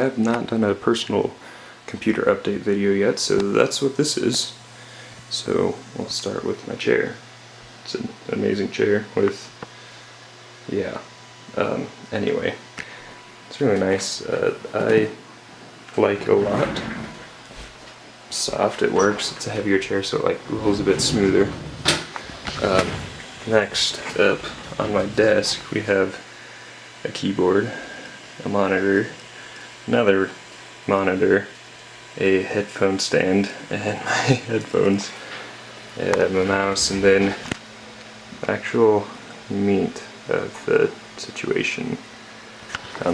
have not done a personal computer update video yet, so that's what this is. So we'll start with my chair. It's an amazing chair with, yeah, anyway, it's really nice. I like a lot. Soft, it works. It's a heavier chair, so it like rolls a bit smoother. Next up on my desk we have a keyboard, a monitor, another monitor, a headphone stand, and my headphones, my mouse, and then actual meat of the situation.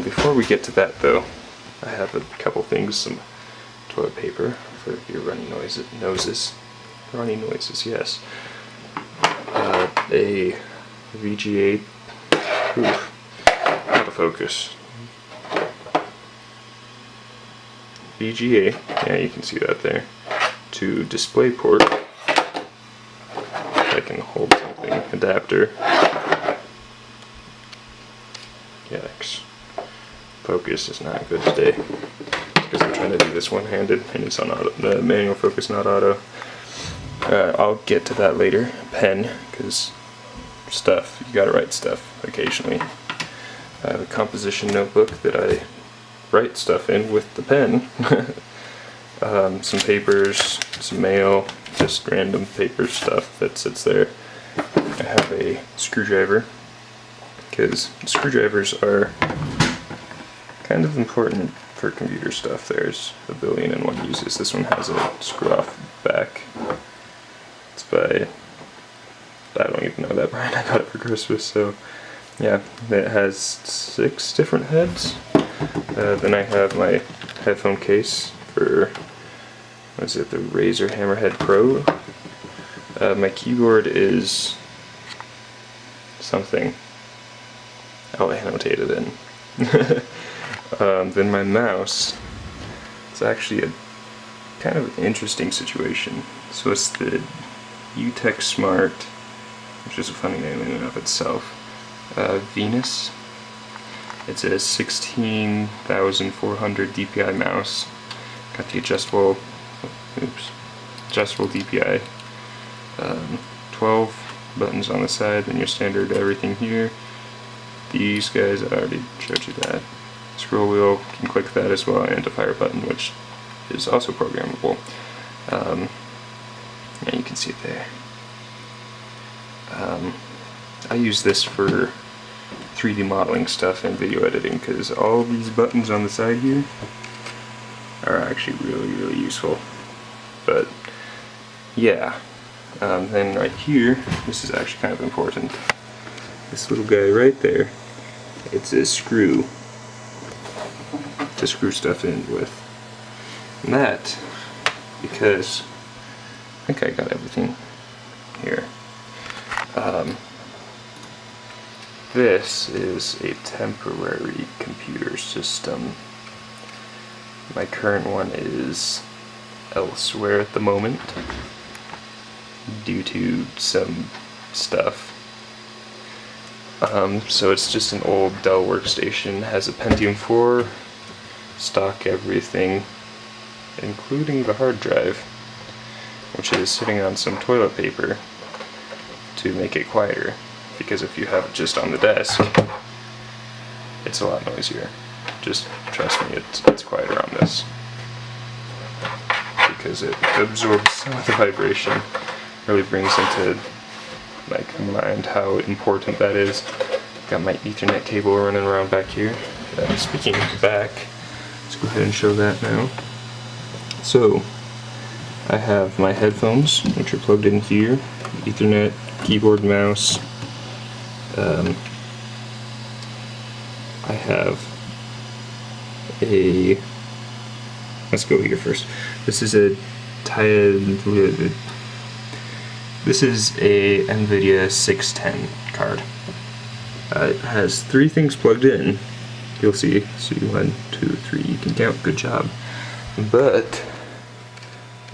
Before we get to that though, I have a couple things, some toilet paper for your runny noses, yes. A VGA, out of focus. VGA, yeah, you can see that there, to display port. I can hold something, adapter. Yikes. Focus is not good today, because I'm trying to do this one-handed, and it's on auto, the manual focus, not auto. I'll get to that later. Pen, because stuff, you gotta write stuff occasionally. I have a composition notebook that I write stuff in with the pen. Some papers, some mail, just random paper stuff that sits there. I have a screwdriver, because screwdrivers are kind of important for computer stuff. There's a billion and one uses. This one has a screw-off back. It's by, I don't even know that brand, I got it for Christmas, so yeah, it has 6 different heads. Then I have my headphone case for, what is it, the Razer Hammerhead Pro. My keyboard is something, I'll annotate it in. Then my mouse, it's actually a kind of interesting situation. So it's the UTech Smart, which is a funny name in and of itself. Venus. It's a 16,400 DPI mouse. Got the adjustable DPI. 12 buttons on the side, then your standard everything here. These guys, I already showed you that. Scroll wheel, you can click that as well, and a fire button, which is also programmable. Yeah, you can see it there. I use this for 3D modeling stuff and video editing, because all these buttons on the side here are actually really useful. But yeah, then right here, this is actually kind of important. This little guy right there, it's a screw to screw stuff in with. And that, because I think I got everything here. This is a temporary computer system. My current one is elsewhere at the moment due to some stuff. So it's just an old Dell workstation, has a Pentium 4, stock everything, including the hard drive, which is sitting on some toilet paper to make it quieter, because if you have it just on the desk, it's a lot noisier. Just trust me, it's quieter on this, because it absorbs some of the vibration, really brings into like mind how important that is. Got my Ethernet cable running around back here. Speaking of back, let's go ahead and show that now. So I have my headphones, which are plugged in here, Ethernet, keyboard, mouse. I have a, let's go here first. This is a NVIDIA 610 card. It has 3 things plugged in. You'll see 1, 2, 3, you can count, good job. But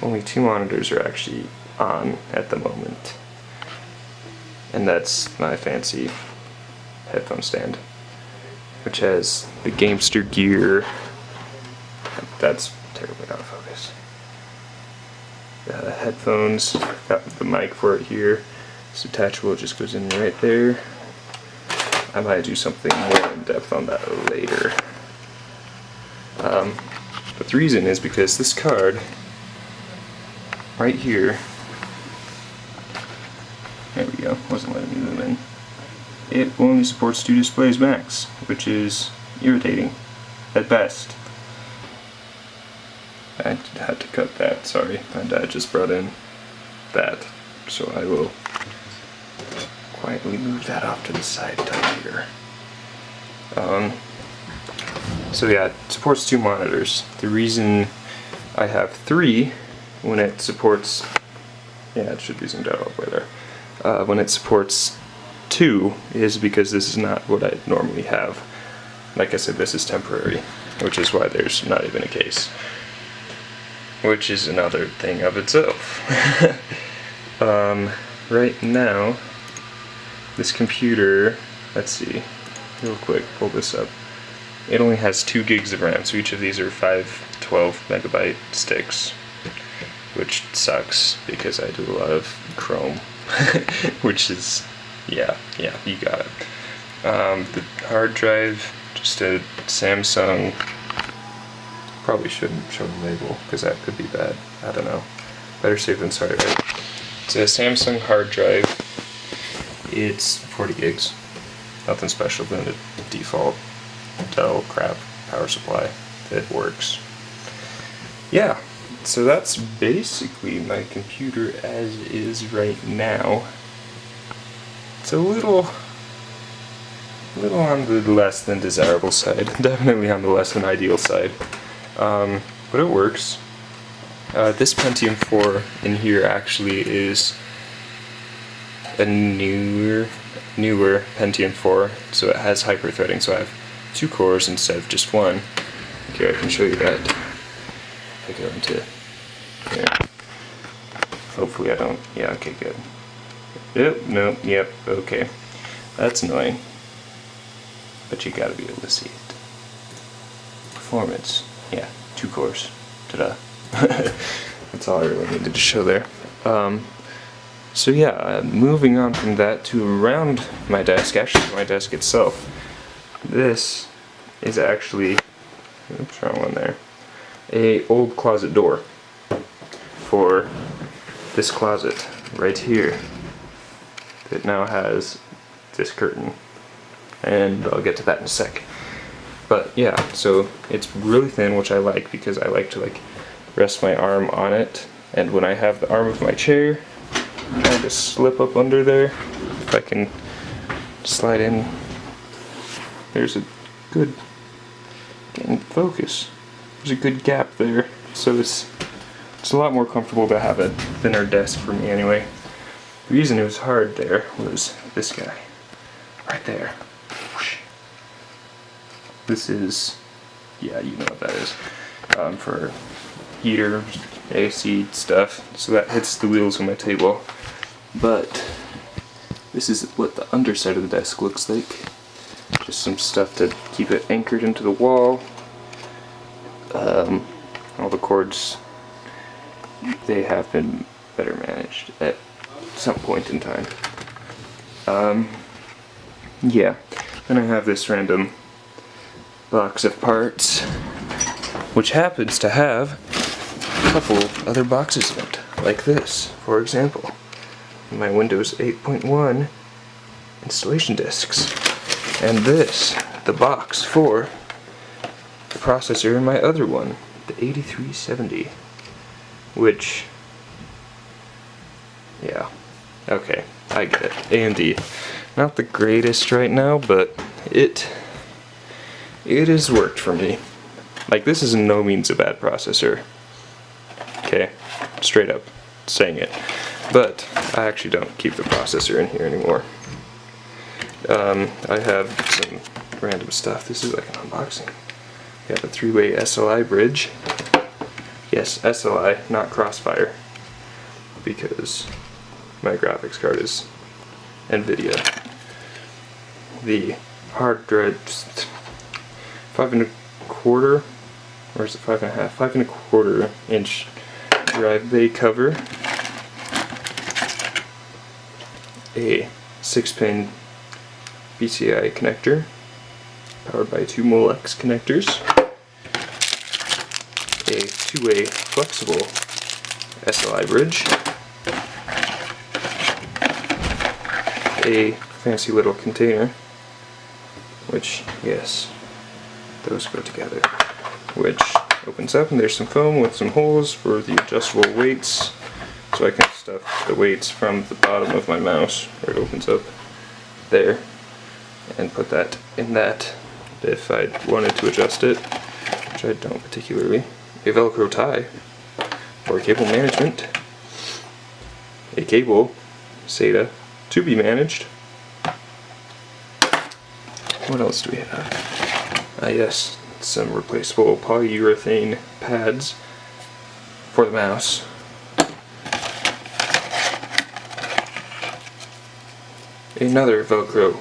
only 2 monitors are actually on at the moment. And that's my fancy headphone stand, which has the Gamester Gear that's terribly out of focus. Headphones, got the mic for it here. It's detachable, it just goes in right there. I might do something more in depth on that later. But the reason is because this card, right here, there we go, wasn't letting me zoom in. It only supports 2 displays max, which is irritating at best. I had to cut that, sorry. My dad just brought in that, so I will quietly move that off to the side down here. So yeah, it supports 2 monitors. The reason I have 3 when it supports, yeah, it should be zoomed out all the way there. When it supports 2 is because this is not what I normally have. Like I said, this is temporary, which is why there's not even a case. Which is another thing of itself. Right now, this computer, let's see, real quick, pull this up. It only has 2 gigs of RAM, so each of these are 512 megabyte sticks, which sucks because I do a lot of Chrome, which is, yeah, you got it. The hard drive, just a Samsung, probably shouldn't show the label because that could be bad, I don't know. Better safe than sorry, right? It's a Samsung hard drive. It's 40 gigs. Nothing special than a default Dell crap power supply that works. Yeah, so that's basically my computer as is right now. It's a little on the less than desirable side. Definitely on the less than ideal side. But it works. This Pentium 4 in here actually is a newer Pentium 4, so it has hyper-threading, so I have 2 cores instead of just 1. Okay, I can show you that. If I go into here. Hopefully I don't, yeah, okay, good. Yep, no, yep, okay. That's annoying. But you gotta be able to see it. Performance, yeah, 2 cores. Ta-da. That's all I really needed to show there. So yeah, moving on from that to around my desk, actually my desk itself. This is actually, oops, wrong one there, a old closet door for this closet right here that now has this curtain, and I'll get to that in a sec. But yeah, so it's really thin, which I like because I like to like rest my arm on it, and when I have the arm of my chair kind of slip up under there, if I can slide in, there's a good, getting focus, there's a good gap there, so it's a lot more comfortable to have a thinner desk for me anyway. The reason it was hard there was this guy, right there. This is, yeah, you know what that is, for heater, AC stuff, so that hits the wheels of my table. But this is what the underside of the desk looks like. Just some stuff to keep it anchored into the wall. All the cords, they have been better managed at some point in time. Yeah, then I have this random box of parts, which happens to have a couple other boxes in it, like this, for example. My Windows 8.1 installation discs, and this, the box for the processor in my other one, the 8370, which, yeah, okay, I get it. AMD, not the greatest right now, but it has worked for me. Like, this is in no means a bad processor. Okay, straight up saying it. But I actually don't keep the processor in here anymore. I have some random stuff. This is like an unboxing. We have a 3-way SLI bridge. Yes, SLI, not Crossfire, because my graphics card is NVIDIA. The hard drive, 5 1/4 where's the 5.5? 5.25 inch drive bay cover, a 6-pin PCI connector powered by 2 Molex connectors, a 2-way flexible SLI bridge, a fancy little container, which, yes, those go together, which opens up and there's some foam with some holes for the adjustable weights, so I can stuff the weights from the bottom of my mouse, where it opens up there, and put that in that if I wanted to adjust it, which I don't particularly. A Velcro tie for cable management, a cable SATA to be managed. What else do we have? Yes, some replaceable polyurethane pads for the mouse. Another Velcro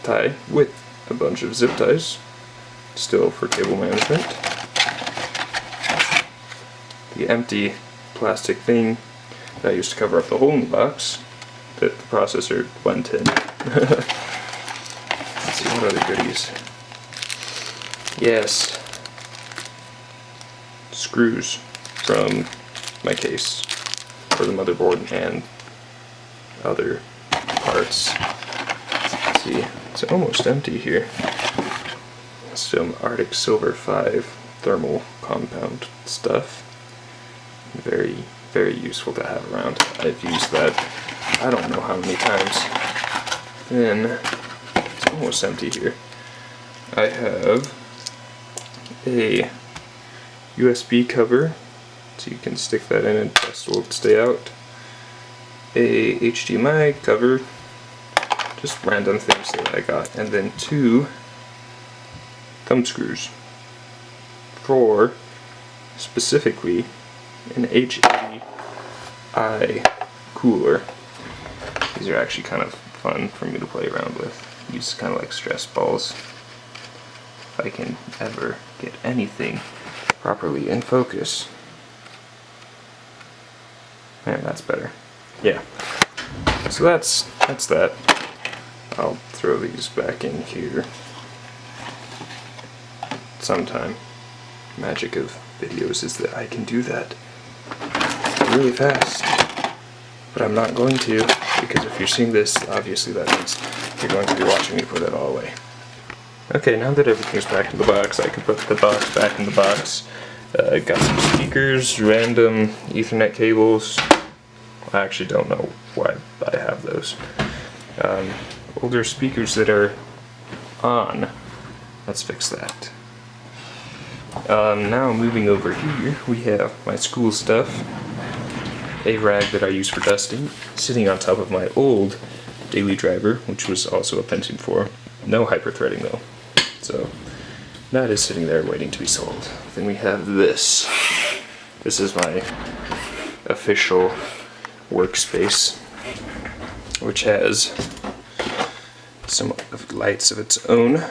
tie with a bunch of zip ties, still for cable management. The empty plastic thing that I used to cover up the hole in the box that the processor went in. Let's see, what other goodies? Yes, screws from my case for the motherboard and other parts. Let's see, it's almost empty here. Some Arctic Silver 5 thermal compound stuff. Very, very useful to have around. I've used that I don't know how many times. Then it's almost empty here. I have a USB cover, so you can stick that in and the rest will stay out. A HDMI cover, just random things that I got, and then 2 thumb screws for specifically an HDI cooler. These are actually kind of fun for me to play around with. Use kind of like stress balls. If I can ever get anything properly in focus. Man, that's better. Yeah. So that's that. I'll throw these back in here sometime. Magic of videos is that I can do that really fast. But I'm not going to, because if you're seeing this, obviously that means you're going to be watching me put it all away. Okay, now that everything's back in the box, I can put the box back in the box. Got some speakers, random Ethernet cables. I actually don't know why I have those. Older speakers that are on. Let's fix that. Now moving over here, we have my school stuff. A rag that I use for dusting, sitting on top of my old daily driver, which was also a Pentium 4. No hyper-threading though. So that is sitting there waiting to be sold. Then we have this. This is my official Workspace, which has some lights of its own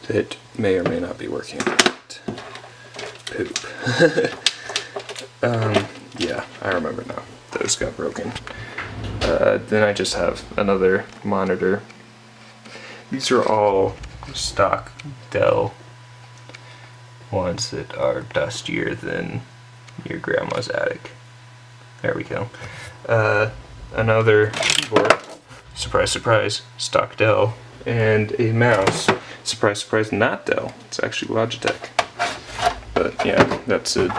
that may or may not be working. Poop. Yeah, I remember now. Those got broken. Then I just have another monitor. These are all stock Dell ones that are dustier than your grandma's attic. There we go. Another keyboard, surprise surprise, stock Dell, and a mouse, surprise surprise, not Dell, it's actually Logitech. But yeah, that's a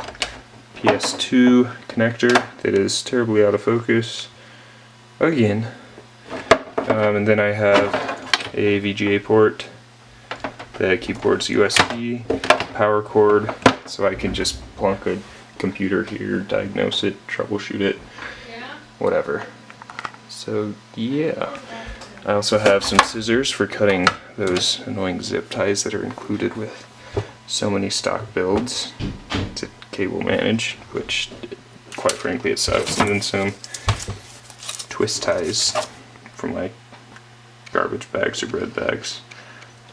PS2 connector that is terribly out of focus again. And then I have a VGA port, the keyboard's USB, power cord, so I can just plunk a computer here, diagnose it, troubleshoot it, whatever. So yeah, I also have some scissors for cutting those annoying zip ties that are included with so many stock builds to cable manage, which quite frankly it sucks. And then some twist ties for my garbage bags or bread bags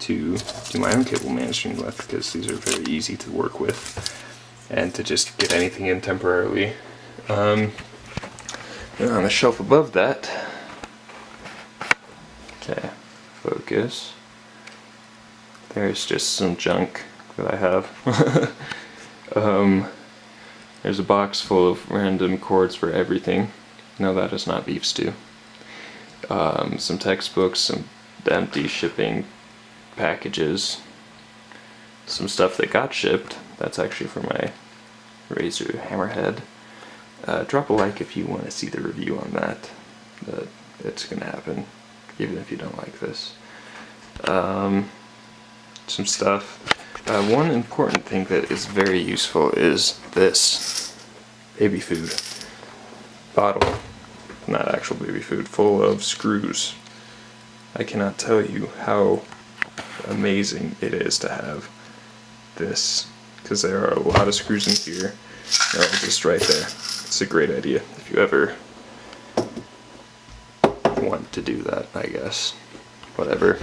to do my own cable management with, because these are very easy to work with and to just get anything in temporarily. And on the shelf above that, okay, focus. There's just some junk that I have. There's a box full of random cords for everything. No, that is not beef stew. Some textbooks, some empty shipping packages, some stuff that got shipped. That's actually for my Razer Hammerhead. Drop a like if you want to see the review on that. It's gonna happen, even if you don't like this. Some stuff. One important thing that is very useful is this baby food bottle. Not actual baby food, full of screws. I cannot tell you how amazing it is to have this, because there are a lot of screws in here. They're all just right there. It's a great idea if you ever want to do that, I guess. Whatever.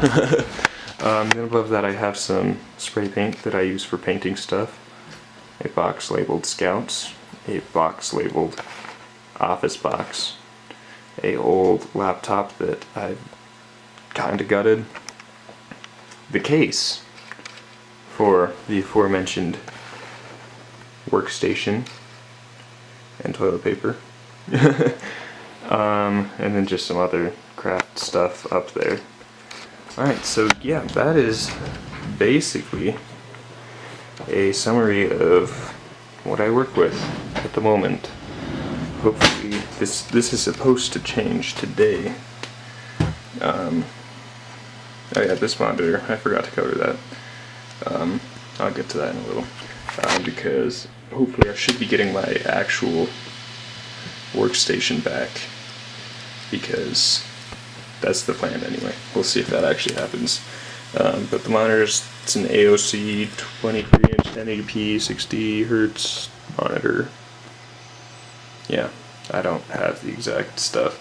Then above that I have some spray paint that I use for painting stuff. A box labeled Scouts, a box labeled Office Box, a old laptop that I've kinda gutted, the case for the aforementioned workstation, and toilet paper. And then just some other craft stuff up there. Alright, so yeah, that is basically a summary of what I work with at the moment. Hopefully, this is supposed to change today. Oh yeah, this monitor, I forgot to cover that. I'll get to that in a little. Because hopefully I should be getting my actual workstation back, because that's the plan anyway. We'll see if that actually happens. But the monitor it's an AOC 23-inch 1080p 60 Hz monitor. Yeah, I don't have the exact stuff.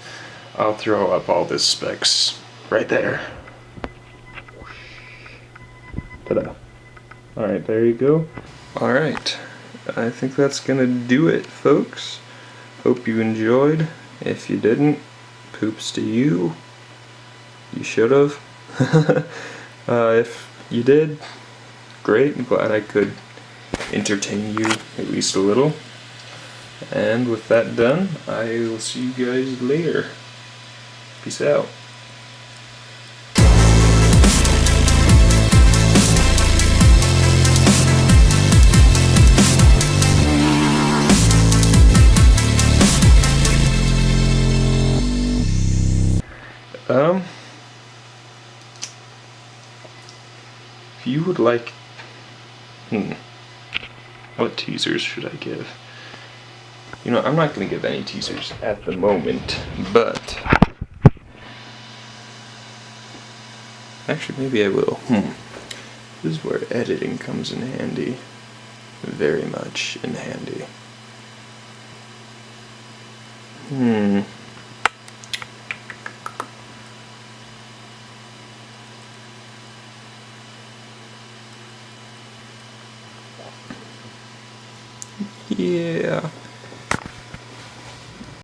I'll throw up all the specs right there. Ta-da. Alright, there you go. Alright, I think that's gonna do it, folks. Hope you enjoyed. If you didn't, poops to you. You should've. If you did, great. I'm glad I could entertain you at least a little. And with that done, I will see you guys later. Peace out. If you would like, what teasers should I give? You know, I'm not going to give any teasers at the moment, but actually maybe I will. This is where editing comes in handy. Very much in handy. Yeah.